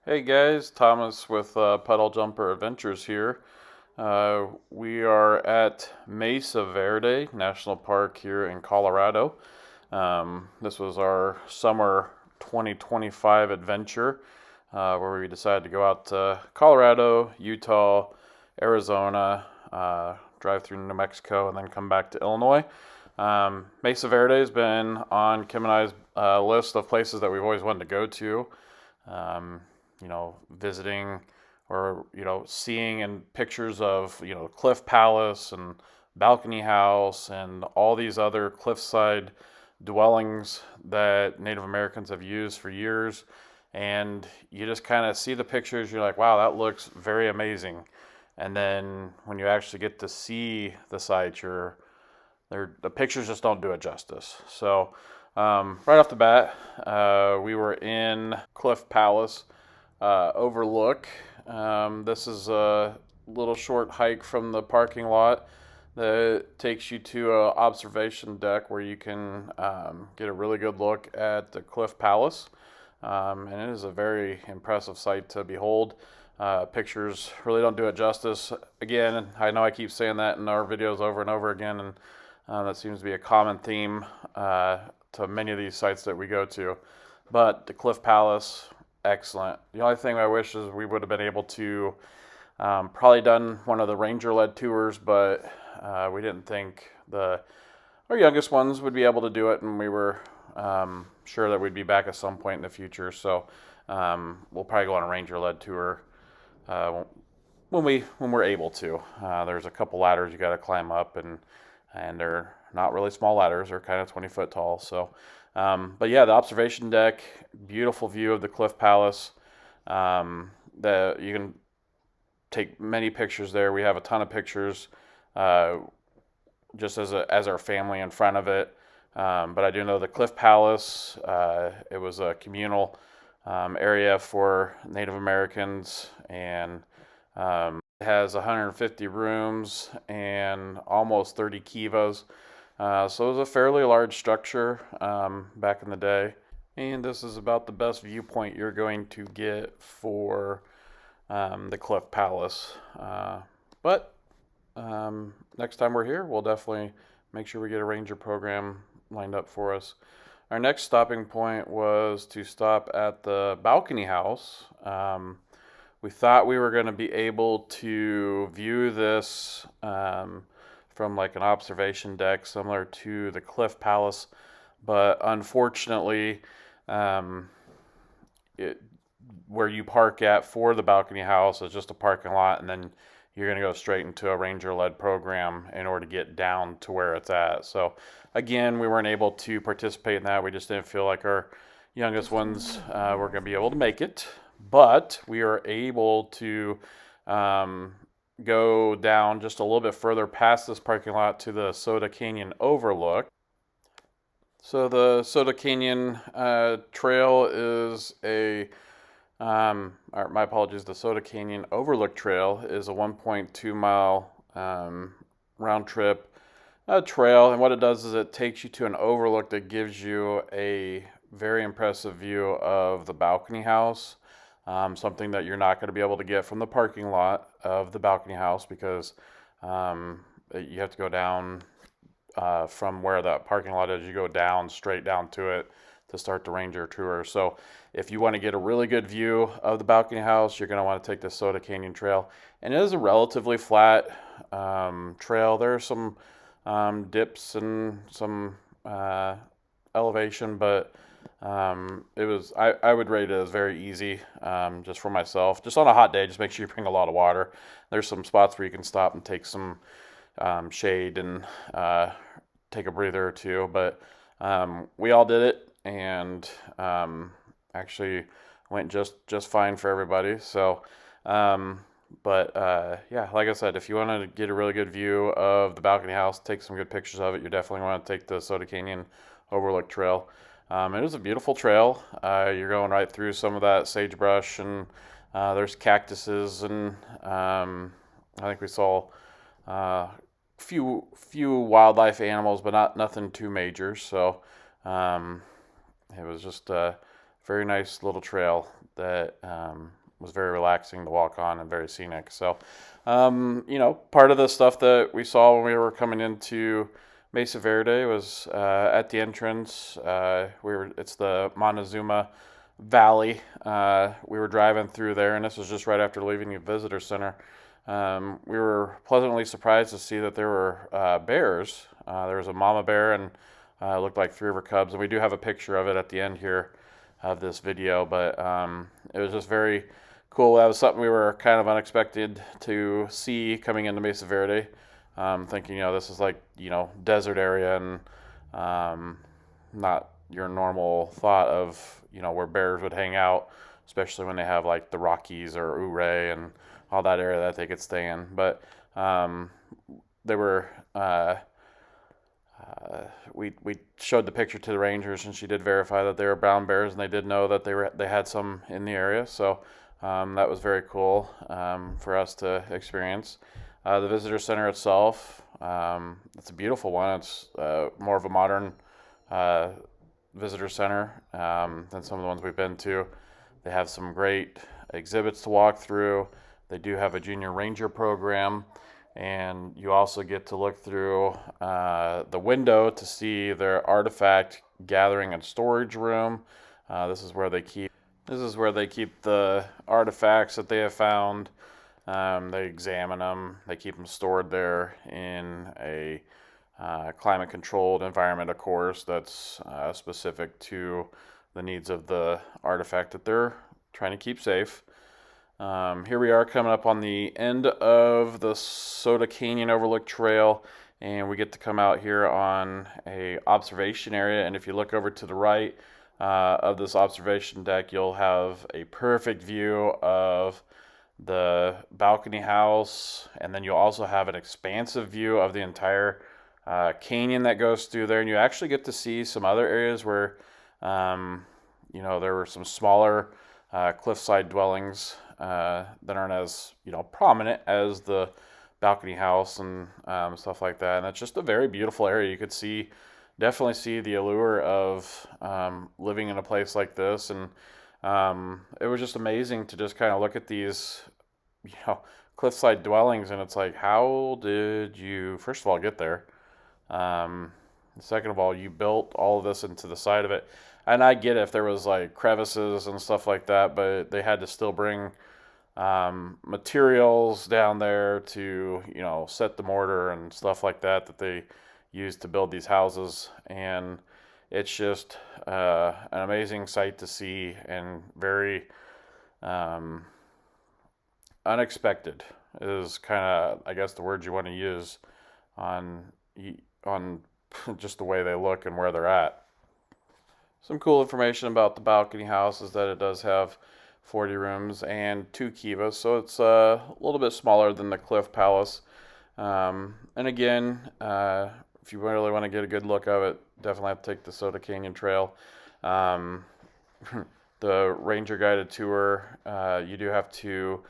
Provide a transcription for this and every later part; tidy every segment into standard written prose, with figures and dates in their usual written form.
Hey guys, Thomas with Puddle Jumper Adventures here. We are at Mesa Verde National Park here in Colorado. This was our summer 2025 adventure where we decided to go out to Colorado, Utah, Arizona, drive through New Mexico, and then come back to Illinois. Mesa Verde has been on Kim and I's list of places that we've always wanted to go to. Um, Visiting or, seeing in pictures of, Cliff Palace and Balcony House and all these other cliffside dwellings that Native Americans have used for years. And you just kind of see the pictures, you're like, wow, that looks very amazing. And then when you actually get to see the sites, the pictures just don't do it justice. So, right off the bat, we were in Cliff Palace overlook. This is a little short hike from the parking lot that takes you to an observation deck where you can get a really good look at the Cliff Palace. And it is a very impressive sight to behold. Pictures really don't do it justice. Again, I know I keep saying that in our videos over and over again, and that seems to be a common theme to many of these sites that we go to. But the Cliff Palace, excellent. The only thing I wish is we would have been able to probably done one of the ranger-led tours, but we didn't think our youngest ones would be able to do it, and we were sure that we'd be back at some point in the future. So we'll probably go on a ranger-led tour when we're able to. There's a couple ladders you got to climb up, and they're not really small ladders. They're kind of 20-foot tall. So, but yeah, the observation deck, beautiful view of the Cliff Palace. That you can take many pictures there. We have a ton of pictures, just as our family in front of it. But I do know the Cliff Palace. It was a communal area for Native Americans, and it has 150 rooms and almost 30 kivas. So it was a fairly large structure back in the day. And this is about the best viewpoint you're going to get for the Cliff Palace. But next time we're here, we'll definitely make sure we get a ranger program lined up for us. Our next stopping point was to stop at the Balcony House. We thought we were going to be able to view this from like an observation deck similar to the Cliff Palace, but unfortunately, it, where you park at for the Balcony House is just a parking lot, and then you're going to go straight into a ranger-led program in order to get down to where it's at. So again, we weren't able to participate in that. We just didn't feel like our youngest ones were going to be able to make it. But we are able to go down just a little bit further past this parking lot to the Soda Canyon overlook. So the Soda Canyon trail is my apologies, the Soda Canyon Overlook Trail is a 1.2 mile round trip trail. And what it does is it takes you to an overlook that gives you a very impressive view of the Balcony House. Something that you're not going to be able to get from the parking lot of the Balcony House because you have to go down from where that parking lot is. You go down straight down to it to start the ranger tour. So if you want to get a really good view of the Balcony House, you're going to want to take the Soda Canyon Trail. And it is a relatively flat trail. There are some dips and some elevation, but I would rate it as very easy, just for myself. Just on a hot day, just make sure you bring a lot of water. There's some spots where you can stop and take some shade and take a breather or two. But we all did it, and actually went just fine for everybody. So, yeah, like I said, if you want to get a really good view of the Balcony House, take some good pictures of it, you definitely want to take the Soda Canyon Overlook Trail. It is a beautiful trail. You're going right through some of that sagebrush, and there's cactuses, and I think we saw few wildlife animals, but nothing too major. So it was just a very nice little trail that was very relaxing to walk on and very scenic. So, part of the stuff that we saw when we were coming into Mesa Verde was at the entrance. It's the Montezuma Valley. We were driving through there, and this was just right after leaving the visitor center. We were pleasantly surprised to see that there were bears. There was a mama bear and it looked like 3 of her cubs, and we do have a picture of it at the end here of this video, but it was just very cool. That was something we were kind of unexpected to see coming into Mesa Verde, thinking, this is like, desert area and not your normal thought of, where bears would hang out, especially when they have like the Rockies or Ouray and all that area that they could stay in. But they were, we showed the picture to the rangers, and she did verify that they were brown bears, and they did know that they had some in the area. So that was very cool for us to experience. The visitor center itself, it's a beautiful one. It's more of a modern visitor center than some of the ones we've been to. They have some great exhibits to walk through. They do have a junior ranger program, and you also get to look through the window to see their artifact gathering and storage room. This is where they keep the artifacts that they have found. They examine them. They keep them stored there in a climate-controlled environment, of course, that's specific to the needs of the artifact that they're trying to keep safe. Here we are coming up on the end of the Soda Canyon Overlook Trail, and we get to come out here on a observation area. And if you look over to the right of this observation deck, you'll have a perfect view of the balcony house, and then you'll also have an expansive view of the entire canyon that goes through there. And you actually get to see some other areas where there were some smaller cliffside dwellings that aren't as prominent as the balcony house and stuff like that. And it's just a very beautiful area. You could definitely see the allure of living in a place like this. And it was just amazing to just kind of look at these cliffside dwellings, and it's like, how did you first of all get there? Second of all, you built all of this into the side of it. And I get it if there was like crevices and stuff like that, but they had to still bring materials down there to set the mortar and stuff like that they used to build these houses. And it's just an amazing sight to see, and very unexpected is kind of, I guess, the word you want to use on just the way they look and where they're at. Some cool information about the balcony house is that it does have 40 rooms and 2 kivas, so it's a little bit smaller than the Cliff Palace. And again, if you really want to get a good look of it, definitely have to take the Soda Canyon Trail. The ranger guided tour, you do have to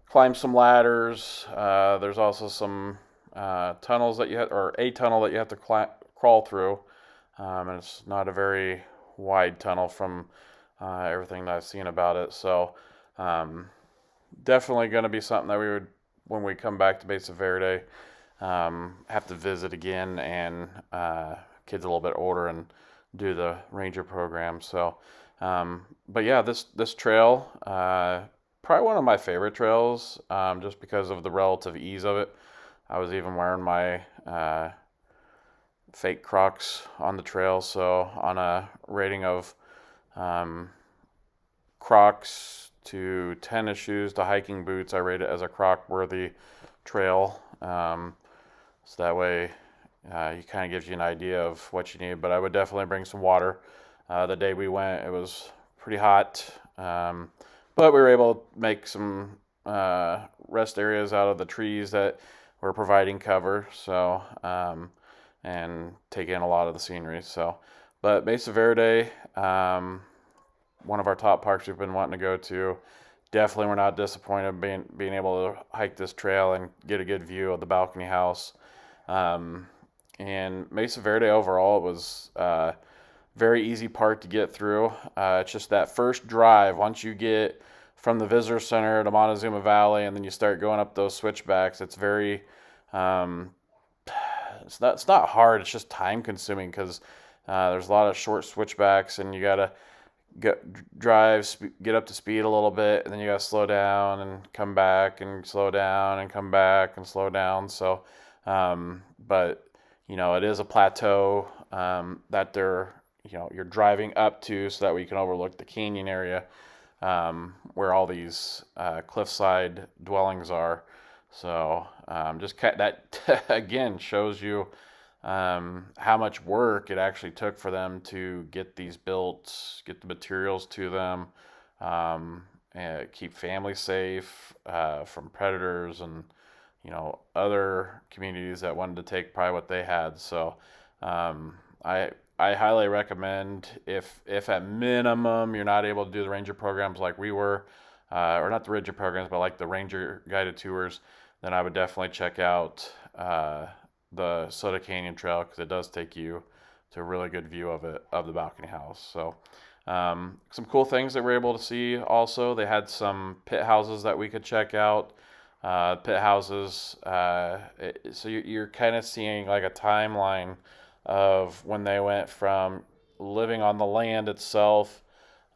climb some ladders. There's also some tunnels that a tunnel that you have to crawl through, and it's not a very wide tunnel from everything that I've seen about it. So definitely going to be something that we would, when we come back to Mesa Verde, have to visit again, and kids a little bit older, and do the ranger program. So but yeah, this trail, probably one of my favorite trails, just because of the relative ease of it. I was even wearing my fake Crocs on the trail, so on a rating of Crocs to tennis shoes to hiking boots, I rate it as a Croc-worthy trail. So that way, it kind of gives you an idea of what you need. But I would definitely bring some water. The day we went, it was pretty hot, but we were able to make some rest areas out of the trees that were providing cover. So and take in a lot of the scenery. So, but Mesa Verde, one of our top parks we've been wanting to go to. Definitely, we're not disappointed being able to hike this trail and get a good view of the balcony house. And Mesa Verde overall was very easy park to get through. It's just that first drive. Once you get from the visitor center to Montezuma Valley, and then you start going up those switchbacks, it's very um, it's not hard. It's just time consuming because there's a lot of short switchbacks, and you gotta get up to speed a little bit, and then you gotta slow down and come back and slow down and come back and slow down. So, but it is a plateau that you're driving up to, so that we can overlook the canyon area where all these cliffside dwellings are. So just that again shows you how much work it actually took for them to get these built, get the materials to them, and keep families safe from predators and other communities that wanted to take probably what they had. So I highly recommend, if at minimum you're not able to do the ranger programs like we were, or not the ranger programs, but like the ranger guided tours, then I would definitely check out the Soda Canyon Trail, because it does take you to a really good view of the balcony house. So some cool things that we're able to see. Also, they had some pit houses that we could check out. Pit houses, so you're kind of seeing like a timeline of when they went from living on the land itself.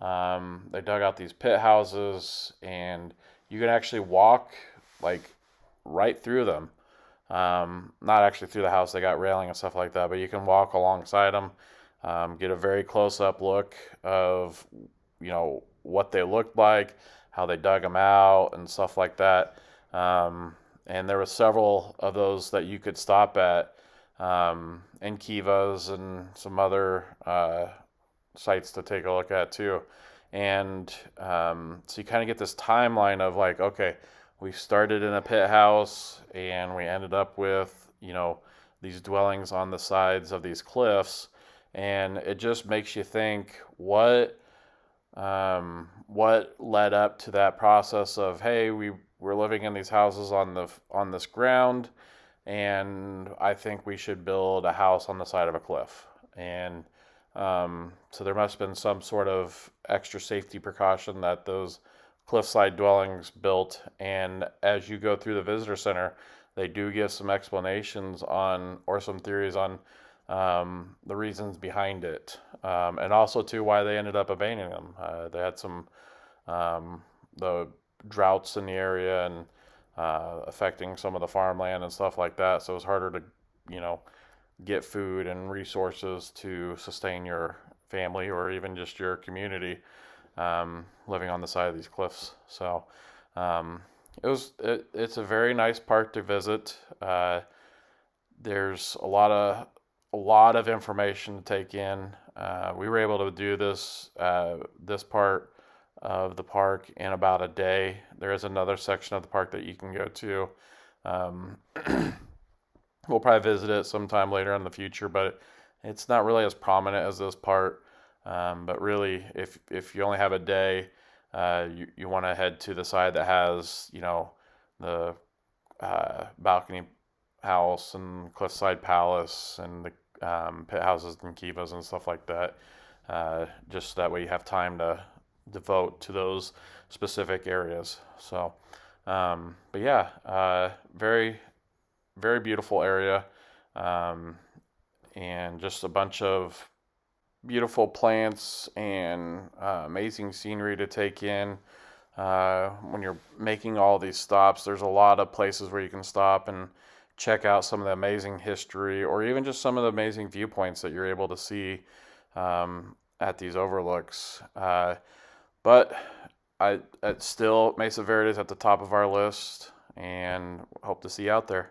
They dug out these pit houses, and you can actually walk like right through them. Not actually through the house, they got railing and stuff like that, but you can walk alongside them, get a very close-up look of what they looked like, how they dug them out, and stuff like that. And there were several of those that you could stop at in Kivas and some other sites to take a look at too. And so you kind of get this timeline of like, okay, we started in a pit house and we ended up with these dwellings on the sides of these cliffs, and it just makes you think what led up to that process of, hey, we're living in these houses on this ground, and I think we should build a house on the side of a cliff. And so there must have been some sort of extra safety precaution that those cliffside dwellings built. And as you go through the visitor center, they do give some explanations on, or some theories on, the reasons behind it, and also too why they ended up abandoning them. They had some the droughts in the area, and affecting some of the farmland and stuff like that. So it was harder to get food and resources to sustain your family or even just your community, living on the side of these cliffs. So it's a very nice park to visit. There's a lot of information to take in. We were able to do this part of the park in about a day. There is another section of the park that you can go to. We'll probably visit it sometime later in the future, but it's not really as prominent as this part. But really, if you only have a day, you want to head to the side that has the balcony house and cliffside palace and the pit houses and kivas and stuff like that. Just that way you have time to devote to those specific areas. So, but yeah, very, very beautiful area, and just a bunch of beautiful plants and amazing scenery to take in. When you're making all these stops, there's a lot of places where you can stop and check out some of the amazing history, or even just some of the amazing viewpoints that you're able to see at these overlooks. But it's still, Mesa Verde is at the top of our list, and hope to see you out there.